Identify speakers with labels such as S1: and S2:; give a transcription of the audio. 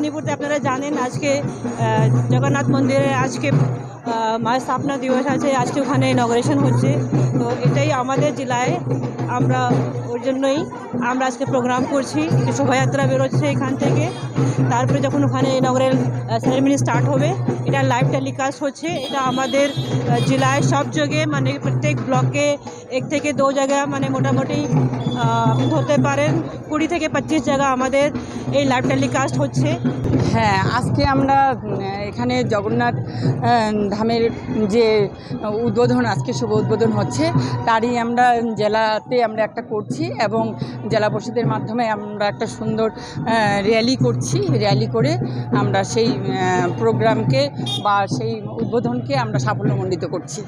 S1: মেদিনীপুরতে আপনারা জানেন আজকে জগন্নাথ মন্দিরে আজকে মায়ের স্থাপনা দিবস আছে, আজকে ওখানে ইনগ্রেশন হচ্ছে। তো এটাই আমাদের জেলায় আমরা ওর জন্যই আমরা আজকে প্রোগ্রাম করছি, একটু শোভাযাত্রা বেরোচ্ছে এখান থেকে। তারপরে যখন ওখানে ইনগ্রেল সেরেমনি স্টার্ট হবে, এটা লাইভ টেলিকাস্ট হচ্ছে। এটা আমাদের জেলায় সব জায়গায় মানে প্রত্যেক ব্লকে 1 থেকে 2 জায়গা মানে মোটামুটি হতে পারেন 20 থেকে 25 জায়গা আমাদের এই লাইভ টেলিকাস্ট হচ্ছে।
S2: হ্যাঁ, আজকে আমরা এখানে জগন্নাথ ধামের যে উদ্বোধন, আজকে শুভ উদ্বোধন হচ্ছে, তারই আমরা জেলাতে আমরা একটা করছি এবং জেলা পরিষদের মাধ্যমে আমরা একটা সুন্দর র্যালি করছি। র্যালি করে আমরা সেই প্রোগ্রামকে বা সেই উদ্বোধনকে আমরা সাফল্যমণ্ডিত করছি।